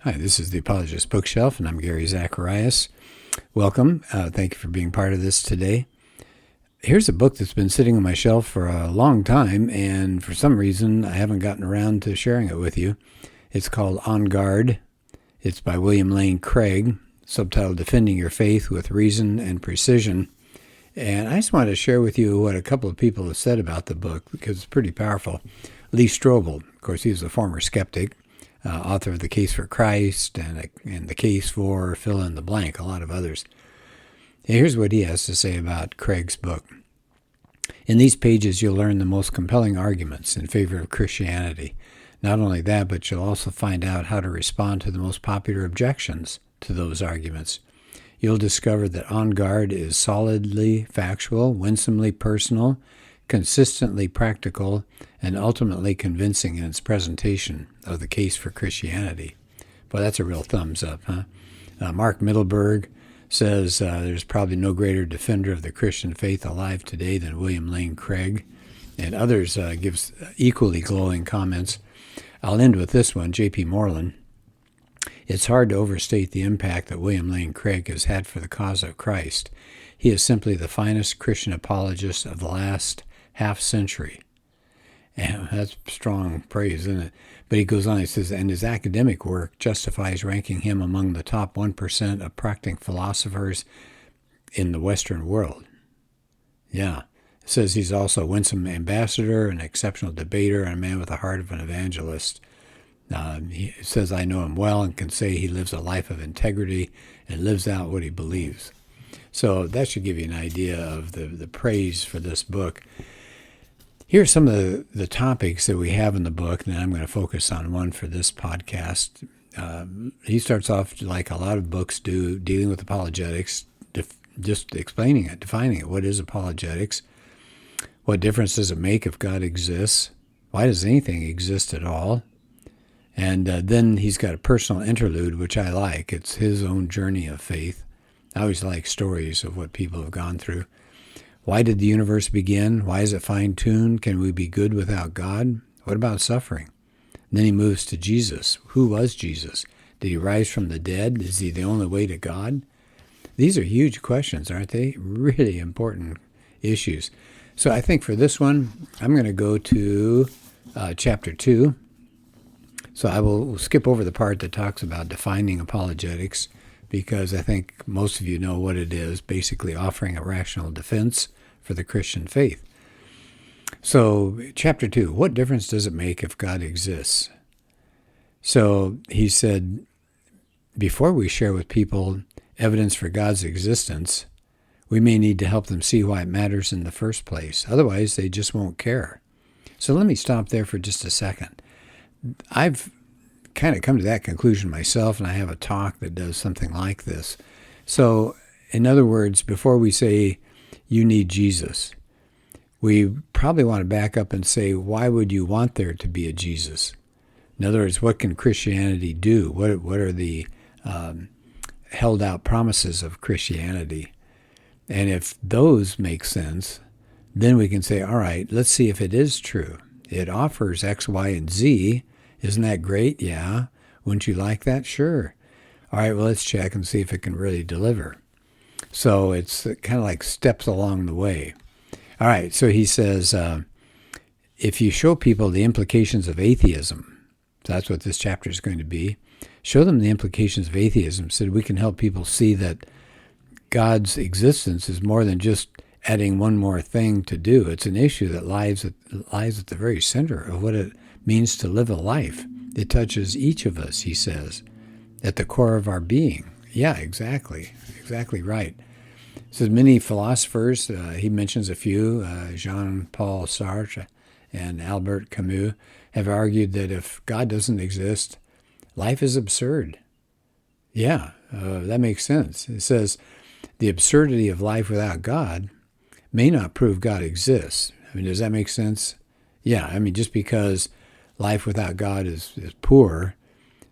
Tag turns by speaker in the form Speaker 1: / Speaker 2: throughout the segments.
Speaker 1: Hi, this is the Apologist Bookshelf, and I'm Gary Zacharias. Welcome. Thank you for being part of this today. Here's a book that's been sitting on my shelf for a long time, and for some reason I haven't gotten around to sharing it with you. It's called On Guard. It's by William Lane Craig, subtitled Defending Your Faith with Reason and Precision. And I just wanted to share with you what a couple of people have said about the book, because it's pretty powerful. Lee Strobel, of course, he's a former skeptic, author of The Case for Christ and The Case for fill in the blank, a lot of others. And here's what he has to say about Craig's book. In these pages, you'll learn the most compelling arguments in favor of Christianity. Not only that, but you'll also find out how to respond to the most popular objections to those arguments. You'll discover that On Guard is solidly factual, winsomely personal, consistently practical, and ultimately convincing in its presentation of the case for Christianity. Well, that's a real thumbs up, huh? Mark Middleburg says there's probably no greater defender of the Christian faith alive today than William Lane Craig, and others gives equally glowing comments. I'll end with this one, J.P. Moreland. It's hard to overstate the impact that William Lane Craig has had for the cause of Christ. He is simply the finest Christian apologist of the last half-century. And that's strong praise, isn't it? But he goes on, he says, and his academic work justifies ranking him among the top 1% of practicing philosophers in the Western world. Yeah. It says he's also a winsome ambassador, an exceptional debater, and a man with the heart of an evangelist. He says, I know him well and can say he lives a life of integrity and lives out what he believes. So that should give you an idea of the praise for this book. Here are some of the topics that we have in the book, and I'm going to focus on one for this podcast. He starts off like a lot of books do, dealing with apologetics, just explaining it, defining it. What is apologetics? What difference does it make if God exists? Why does anything exist at all? And then he's got a personal interlude, which I like. It's his own journey of faith. I always like stories of what people have gone through. Why did the universe begin? Why is it fine-tuned? Can we be good without God? What about suffering? And then he moves to Jesus. Who was Jesus? Did he rise from the dead? Is he the only way to God? These are huge questions, aren't they? Really important issues. So I think for this one, I'm going to go to chapter 2. So I will skip over the part that talks about defining apologetics, because I think most of you know what it is, basically offering a rational defense for the Christian faith. So chapter 2, what difference does it make if God exists? So he said, before we share with people evidence for God's existence, we may need to help them see why it matters in the first place. Otherwise, they just won't care. So let me stop there for just a second. I've kind of come to that conclusion myself, and I have a talk that does something like this. So, in other words, before we say you need Jesus, we probably want to back up and say, why would you want there to be a Jesus? In other words, what can Christianity do? What are the held out promises of Christianity? And if those make sense, then we can say, all right, let's see if it is true. It offers X, Y, and Z. Isn't that great? Yeah. Wouldn't you like that? Sure. All right, well, let's check and see if it can really deliver. So it's kind of like steps along the way. All right, so he says, if you show people the implications of atheism, that's what this chapter is going to be, show them the implications of atheism so that we can help people see that God's existence is more than just adding one more thing to do. It's an issue that lies at the very center of what it means to live a life. It touches each of us, he says, at the core of our being. Yeah, exactly. Exactly right. So many philosophers, he mentions a few, Jean-Paul Sartre and Albert Camus, have argued that if God doesn't exist, life is absurd. Yeah, that makes sense. It says, the absurdity of life without God may not prove God exists. I mean, does that make sense? Yeah, I mean, just because life without God is poor,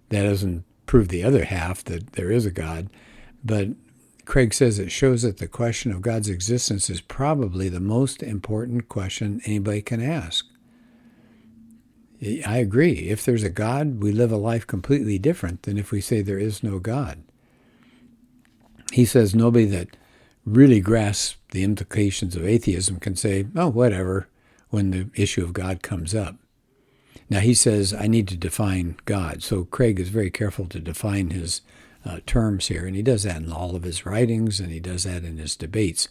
Speaker 1: that doesn't prove the other half that there is a God. But Craig says it shows that the question of God's existence is probably the most important question anybody can ask. I agree. If there's a God, we live a life completely different than if we say there is no God. He says nobody that really grasps the implications of atheism can say, oh, whatever, when the issue of God comes up. Now, he says, I need to define God. So Craig is very careful to define his terms here, and he does that in all of his writings, and he does that in his debates.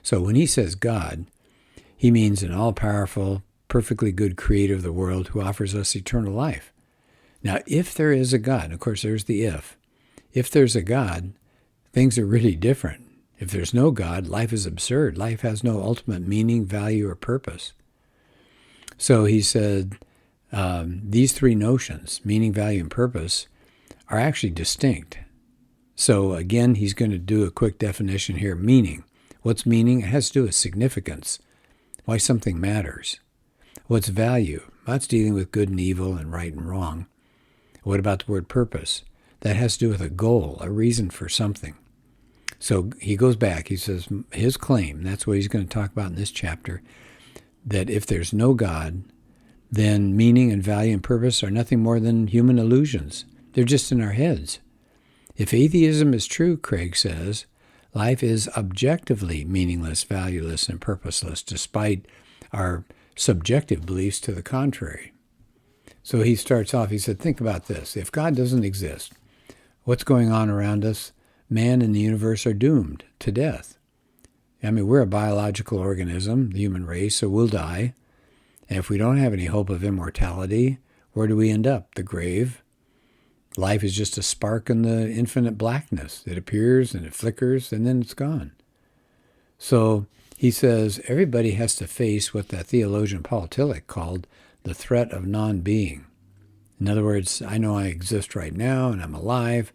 Speaker 1: So when he says God, he means an all-powerful, perfectly good creator of the world who offers us eternal life. Now, if there is a God, and of course there's the if there's a God, things are really different. If there's no God, life is absurd. Life has no ultimate meaning, value, or purpose. So he said, these three notions, meaning, value, and purpose, are actually distinct. So again, he's going to do a quick definition here. Meaning. What's meaning? It has to do with significance, why something matters. What's value? That's dealing with good and evil and right and wrong. What about the word purpose? That has to do with a goal, a reason for something. So he goes back. He says his claim, that's what he's going to talk about in this chapter, that if there's no God, then meaning and value and purpose are nothing more than human illusions. They're just in our heads. If atheism is true, Craig says, life is objectively meaningless, valueless, and purposeless, despite our subjective beliefs to the contrary. So he starts off, he said, think about this. If God doesn't exist, what's going on around us? Man and the universe are doomed to death. I mean, we're a biological organism, the human race, so we'll die. And if we don't have any hope of immortality, where do we end up? The grave. Life is just a spark in the infinite blackness. It appears and it flickers and then it's gone. So he says everybody has to face what that theologian Paul Tillich called the threat of non-being. In other words, I know I exist right now and I'm alive,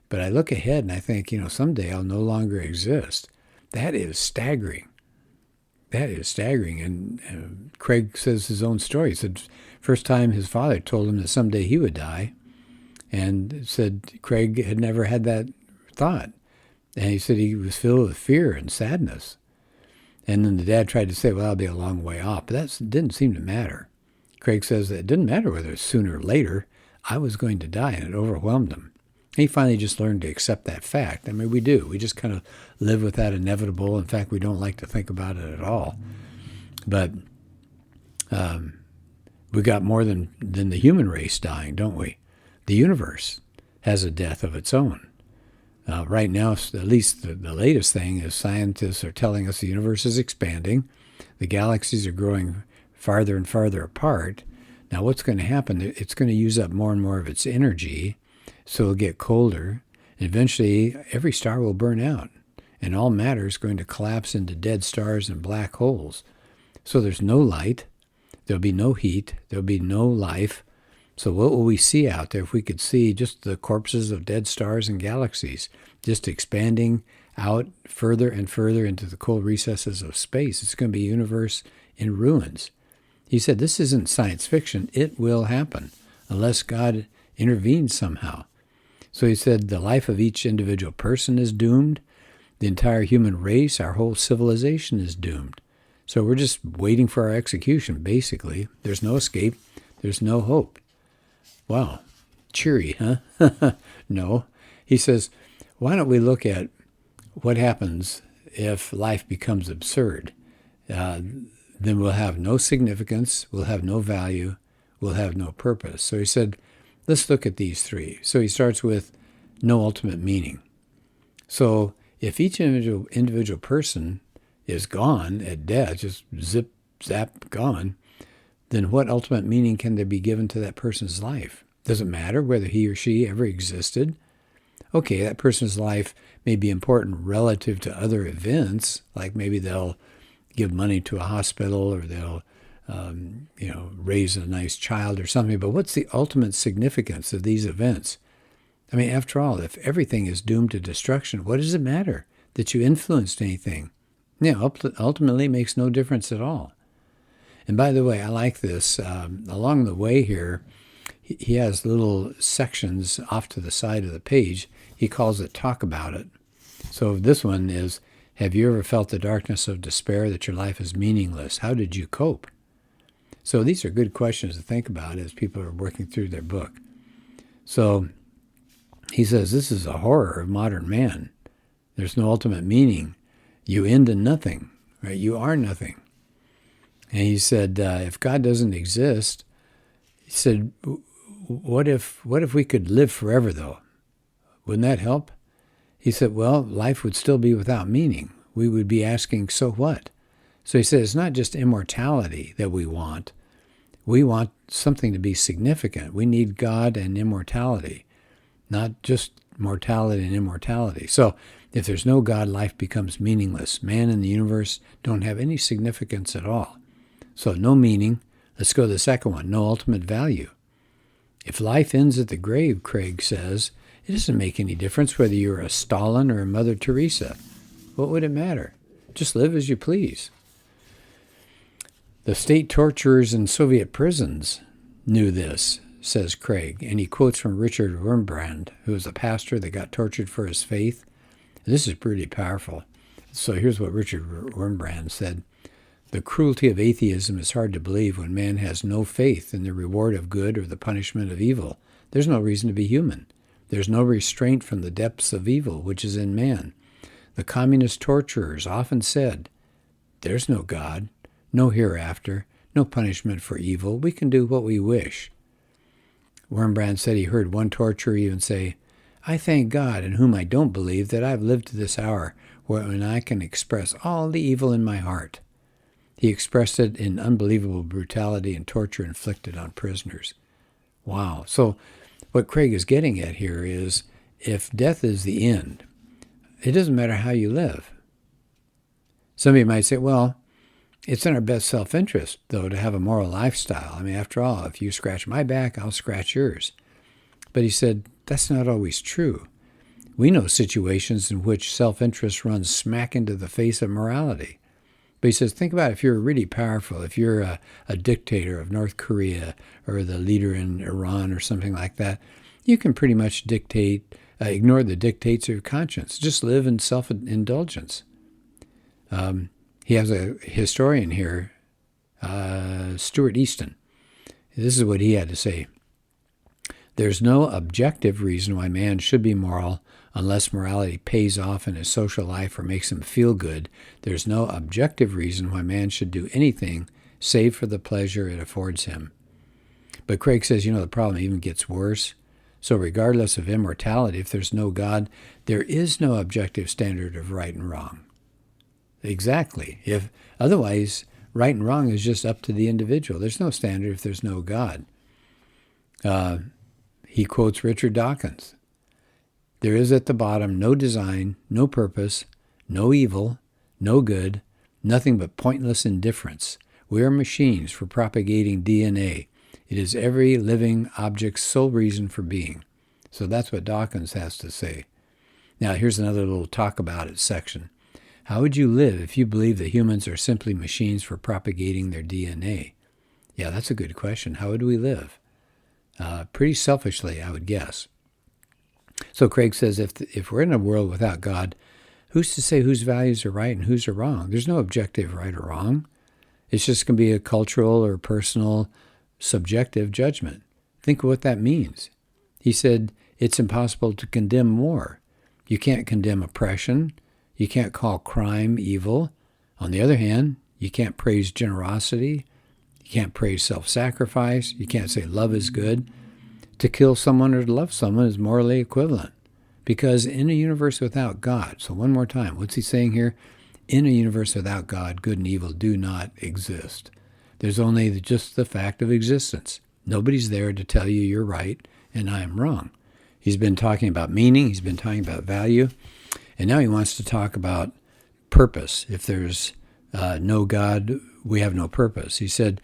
Speaker 1: but I look ahead and I think, someday I'll no longer exist. That is staggering. That is staggering. And Craig says his own story. He said first time his father told him that someday he would die, and said Craig had never had that thought. And he said he was filled with fear and sadness. And then the dad tried to say, well, I'll be a long way off. But that didn't seem to matter. Craig says that it didn't matter whether it's sooner or later. I was going to die, and it overwhelmed him. He finally just learned to accept that fact. I mean, we do. We just kind of live with that inevitable. In fact, we don't like to think about it at all. But we got more than the human race dying, don't we? The universe has a death of its own. Right now, at least the latest thing is scientists are telling us the universe is expanding. The galaxies are growing farther and farther apart. Now, what's going to happen? It's going to use up more and more of its energy, so it'll get colder. And eventually, every star will burn out, and all matter is going to collapse into dead stars and black holes. So there's no light. There'll be no heat. There'll be no life. So what will we see out there if we could see just the corpses of dead stars and galaxies just expanding out further and further into the cold recesses of space? It's going to be a universe in ruins. He said this isn't science fiction. It will happen unless God intervenes somehow. So he said the life of each individual person is doomed. The entire human race, our whole civilization is doomed. So we're just waiting for our execution, basically. There's no escape. There's no hope. Wow, cheery, huh? No. He says, why don't we look at what happens if life becomes absurd? Then we'll have no significance, we'll have no value, we'll have no purpose. So he said, let's look at these three. So he starts with no ultimate meaning. So if each individual person is gone at death, just zip, zap, gone, then what ultimate meaning can there be given to that person's life? Does it matter whether he or she ever existed? Okay, that person's life may be important relative to other events, like maybe they'll give money to a hospital or they'll raise a nice child or something, but what's the ultimate significance of these events? I mean, after all, if everything is doomed to destruction, what does it matter that you influenced anything? Ultimately, it makes no difference at all. And by the way, I like this. Along the way here, he has little sections off to the side of the page. He calls it Talk About It. So this one is, have you ever felt the darkness of despair that your life is meaningless? How did you cope? So these are good questions to think about as people are working through their book. So he says, this is a horror of modern man. There's no ultimate meaning. You end in nothing, right? You are nothing. And he said, if God doesn't exist, he said, what if we could live forever, though? Wouldn't that help? He said, well, life would still be without meaning. We would be asking, so what? So he said, it's not just immortality that we want. We want something to be significant. We need God and immortality, not just mortality and immortality. So if there's no God, life becomes meaningless. Man and the universe don't have any significance at all. So no meaning. Let's go to the second one, no ultimate value. If life ends at the grave, Craig says, it doesn't make any difference whether you're a Stalin or a Mother Teresa. What would it matter? Just live as you please. The state torturers in Soviet prisons knew this, says Craig, and he quotes from Richard Wurmbrand, who was a pastor that got tortured for his faith. This is pretty powerful. So here's what Richard Wurmbrand said. The cruelty of atheism is hard to believe when man has no faith in the reward of good or the punishment of evil. There's no reason to be human. There's no restraint from the depths of evil which is in man. The communist torturers often said, there's no God, no hereafter, no punishment for evil. We can do what we wish. Wurmbrand said he heard one torturer even say, I thank God, in whom I don't believe, that I've lived to this hour when I can express all the evil in my heart. He expressed it in unbelievable brutality and torture inflicted on prisoners. Wow. So what Craig is getting at here is, if death is the end, it doesn't matter how you live. Somebody might say, well, it's in our best self-interest, though, to have a moral lifestyle. I mean, after all, if you scratch my back, I'll scratch yours. But he said, that's not always true. We know situations in which self-interest runs smack into the face of morality. But he says, think about if you're really powerful, if you're a dictator of North Korea or the leader in Iran or something like that, you can pretty much ignore the dictates of your conscience. Just live in self-indulgence. He has a historian here, Stuart Easton. This is what he had to say. There's no objective reason why man should be moral unless morality pays off in his social life or makes him feel good. There's no objective reason why man should do anything save for the pleasure it affords him. But Craig says, the problem even gets worse. So regardless of immortality, if there's no God, there is no objective standard of right and wrong. Exactly. If otherwise, right and wrong is just up to the individual. There's no standard if there's no God. He quotes Richard Dawkins. There is at the bottom no design, no purpose, no evil, no good, nothing but pointless indifference. We are machines for propagating DNA. It is every living object's sole reason for being. So that's what Dawkins has to say. Now here's another little talk about it section. How would you live if you believe that humans are simply machines for propagating their DNA? Yeah, that's a good question. How would we live? Pretty selfishly, I would guess. So Craig says, if we're in a world without God, who's to say whose values are right and whose are wrong? There's no objective right or wrong. It's just going to be a cultural or personal, subjective judgment. Think of what that means. He said, it's impossible to condemn war. You can't condemn oppression. You can't call crime evil. On the other hand, you can't praise generosity. You can't praise self-sacrifice. You can't say love is good. To kill someone or to love someone is morally equivalent. Because in a universe without God, so one more time, what's he saying here? In a universe without God, good and evil do not exist. There's only just the fact of existence. Nobody's there to tell you you're right and I'm wrong. He's been talking about meaning. He's been talking about value. And now he wants to talk about purpose. If there's no God, we have no purpose. He said,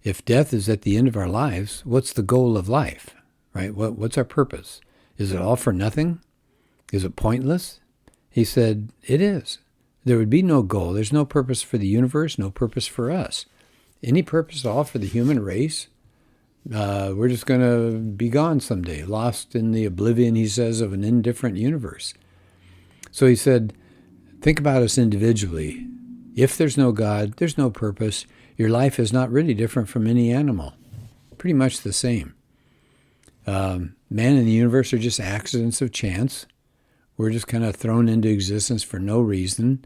Speaker 1: if death is at the end of our lives, what's the goal of life, right? What's our purpose? Is it all for nothing? Is it pointless? He said, it is. There would be no goal. There's no purpose for the universe, no purpose for us. Any purpose at all for the human race? We're just going to be gone someday, lost in the oblivion, he says, of an indifferent universe. So he said, think about us individually. If there's no God, there's no purpose. Your life is not really different from any animal. Pretty much the same. Man and the universe are just accidents of chance. We're just kind of thrown into existence for no reason.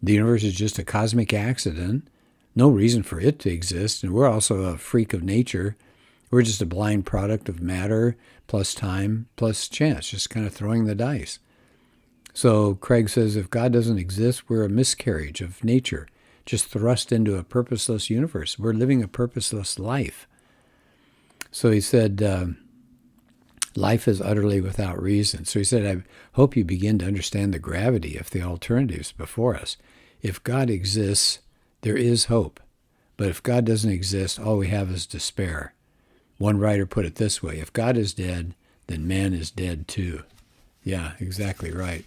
Speaker 1: The universe is just a cosmic accident. No reason for it to exist. And we're also a freak of nature. We're just a blind product of matter plus time plus chance, just kind of throwing the dice. So Craig says if God doesn't exist, we're a miscarriage of nature, just thrust into a purposeless universe. We're living a purposeless life. So he said, life is utterly without reason. So he said, I hope you begin to understand the gravity of the alternatives before us. If God exists, there is hope. But if God doesn't exist, all we have is despair. One writer put it this way: if God is dead, then man is dead too. Yeah, exactly right.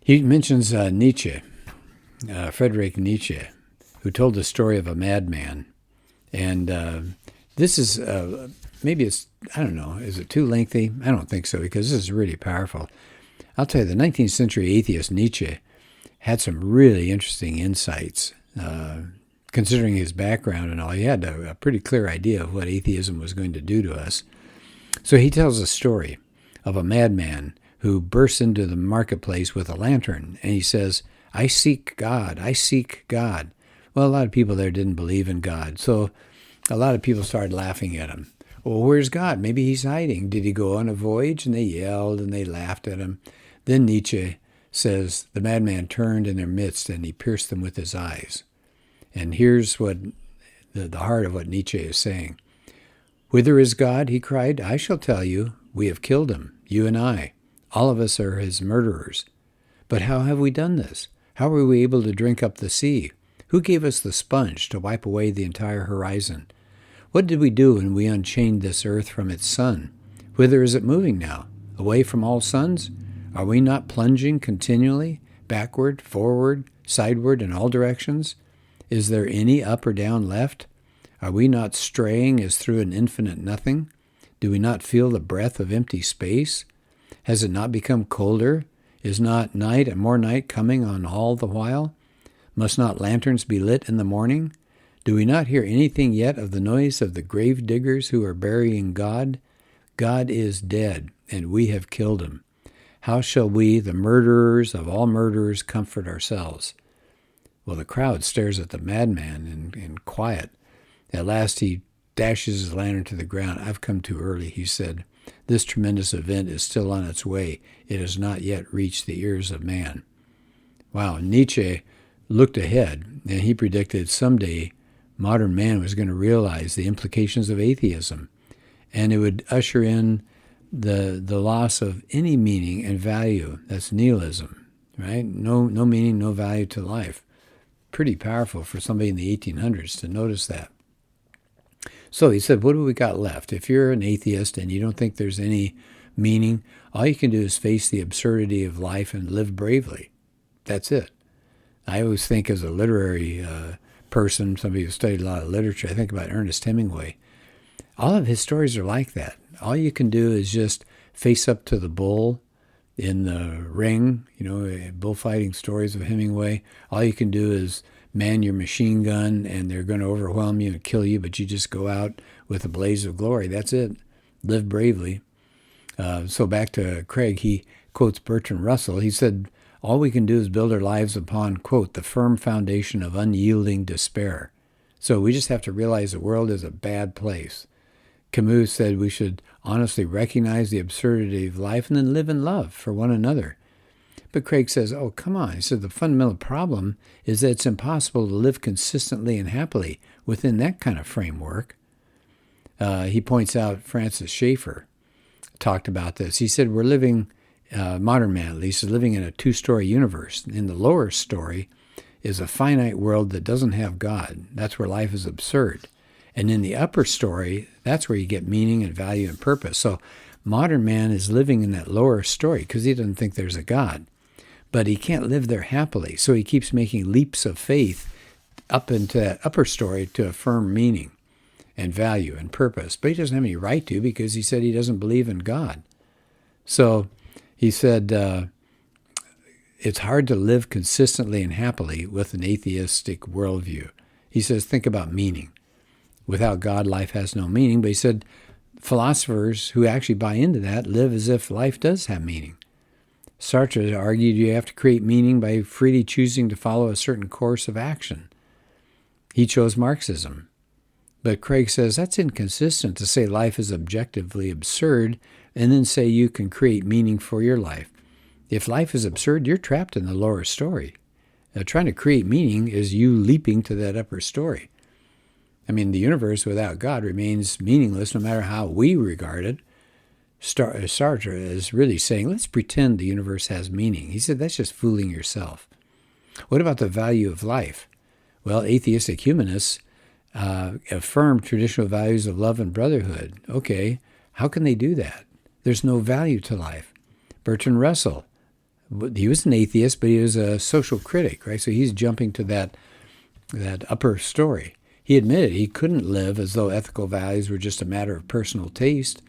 Speaker 1: He mentions Nietzsche, Friedrich Nietzsche, who told the story of a madman. And this is, maybe it's, I don't know, is it too lengthy? I don't think so, because this is really powerful. I'll tell you, the 19th century atheist Nietzsche had some really interesting insights. Considering his background and all, he had a pretty clear idea of what atheism was going to do to us. So he tells a story of a madman who bursts into the marketplace with a lantern, and he says, I seek God, I seek God. Well, a lot of people there didn't believe in God, so a lot of people started laughing at him. Well, where's God? Maybe he's hiding. Did he go on a voyage? And they yelled and they laughed at him. Then Nietzsche says, the madman turned in their midst and he pierced them with his eyes. And here's what the heart of what Nietzsche is saying. Whither is God? He cried. I shall tell you. We have killed him, you and I. All of us are his murderers. But how have we done this? How were we able to drink up the sea? Who gave us the sponge to wipe away the entire horizon? What did we do when we unchained this earth from its sun? Whither is it moving now? Away from all suns? Are we not plunging continually, backward, forward, sideward, in all directions? Is there any up or down left? Are we not straying as through an infinite nothing? Do we not feel the breath of empty space? Has it not become colder? Is not night and more night coming on all the while? Must not lanterns be lit in the morning? Do we not hear anything yet of the noise of the grave diggers who are burying God? God is dead, and we have killed him. How shall we, the murderers of all murderers, comfort ourselves? Well, the crowd stares at the madman in quiet. At last he dashes his lantern to the ground. I've come too early, he said. This tremendous event is still on its way. It has not yet reached the ears of man. Wow, Nietzsche looked ahead, and he predicted someday modern man was going to realize the implications of atheism, and it would usher in the loss of any meaning and value. That's nihilism, right? No meaning, no value to life. Pretty powerful for somebody in the 1800s to notice that. So he said, what do we got left? If you're an atheist and you don't think there's any meaning, all you can do is face the absurdity of life and live bravely. That's it. I always think as a literary person, somebody who studied a lot of literature, I think about Ernest Hemingway. All of his stories are like that. All you can do is just face up to the bull in the ring, bullfighting stories of Hemingway. All you can do is man your machine gun and they're going to overwhelm you and kill you, but you just go out with a blaze of glory. That's it. Live bravely. So back to Craig, he quotes Bertrand Russell. He said, all we can do is build our lives upon, quote, the firm foundation of unyielding despair. So we just have to realize the world is a bad place. Camus said we should honestly recognize the absurdity of life and then live in love for one another. But Craig says, oh, come on. He said the fundamental problem is that it's impossible to live consistently and happily within that kind of framework. He points out Francis Schaeffer talked about this. He said we're living, modern man at least, is living in a two-story universe. In the lower story is a finite world that doesn't have God. That's where life is absurd. And in the upper story, that's where you get meaning and value and purpose. So modern man is living in that lower story because he doesn't think there's a God. But he can't live there happily. So he keeps making leaps of faith up into that upper story to affirm meaning and value and purpose. But he doesn't have any right to because he said he doesn't believe in God. So he said, it's hard to live consistently and happily with an atheistic worldview. He says, think about meaning. Without God, life has no meaning. But he said, philosophers who actually buy into that live as if life does have meaning. Sartre argued you have to create meaning by freely choosing to follow a certain course of action. He chose Marxism. But Craig says that's inconsistent to say life is objectively absurd and then say you can create meaning for your life. If life is absurd, you're trapped in the lower story. Trying to create meaning is you leaping to that upper story. I mean, the universe without God remains meaningless no matter how we regard it. Sartre is really saying, let's pretend the universe has meaning. He said, that's just fooling yourself. What about the value of life? Well, atheistic humanists affirm traditional values of love and brotherhood. Okay, how can they do that? There's no value to life. Bertrand Russell, he was an atheist, but he was a social critic, right? So he's jumping to that upper story. He admitted he couldn't live as though ethical values were just a matter of personal taste.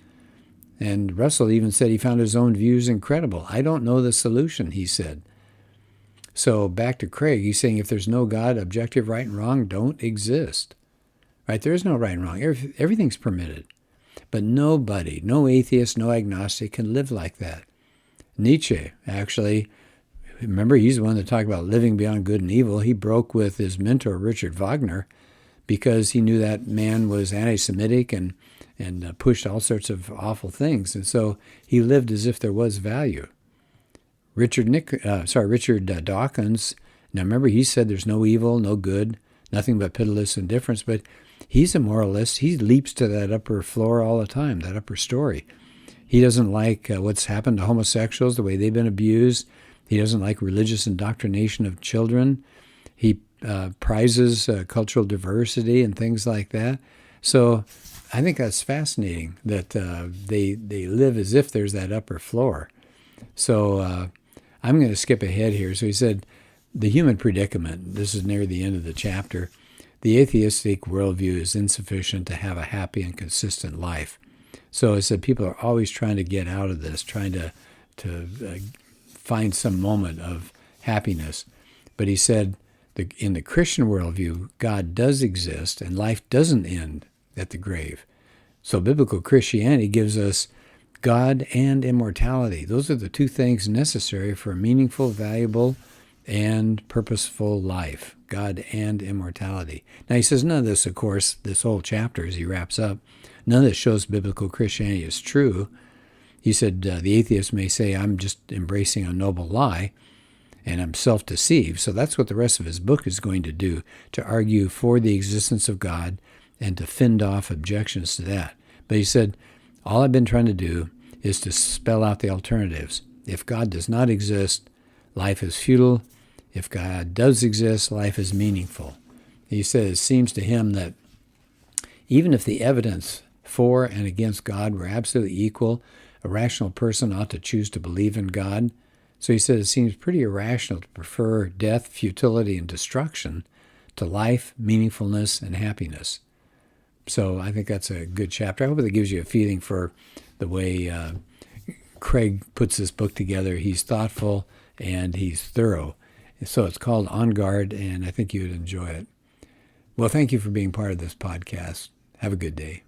Speaker 1: And Russell even said he found his own views incredible. I don't know the solution, he said. So back to Craig, he's saying if there's no God, objective right and wrong don't exist. Right? There is no right and wrong. Everything's permitted. But nobody, no atheist, no agnostic can live like that. Nietzsche, actually, remember he's the one that talked about living beyond good and evil. He broke with his mentor, Richard Wagner, because he knew that man was anti-Semitic and pushed all sorts of awful things. And so he lived as if there was value. Richard Dawkins, now remember he said there's no evil, no good, nothing but pitiless indifference, but he's a moralist. He leaps to that upper floor all the time, that upper story. He doesn't like what's happened to homosexuals, the way they've been abused. He doesn't like religious indoctrination of children. He prizes cultural diversity and things like that. So I think that's fascinating that they live as if there's that upper floor. So I'm going to skip ahead here. So he said, the human predicament, this is near the end of the chapter, the atheistic worldview is insufficient to have a happy and consistent life. So I said people are always trying to get out of this, trying to find some moment of happiness. But he said, in the Christian worldview, God does exist and life doesn't end at the grave. So biblical Christianity gives us God and immortality. Those are the two things necessary for a meaningful, valuable, and purposeful life. God and immortality. Now he says none of this, of course, this whole chapter as he wraps up, none of this shows biblical Christianity is true. He said the atheist may say, I'm just embracing a noble lie, and I'm self-deceived. So that's what the rest of his book is going to do, to argue for the existence of God and to fend off objections to that. But he said, all I've been trying to do is to spell out the alternatives. If God does not exist, life is futile. If God does exist, life is meaningful. He says it seems to him that even if the evidence for and against God were absolutely equal, a rational person ought to choose to believe in God. So he said it seems pretty irrational to prefer death, futility, and destruction to life, meaningfulness, and happiness. So I think that's a good chapter. I hope it gives you a feeling for the way Craig puts this book together. He's thoughtful and he's thorough. So it's called On Guard, and I think you would enjoy it. Well, thank you for being part of this podcast. Have a good day.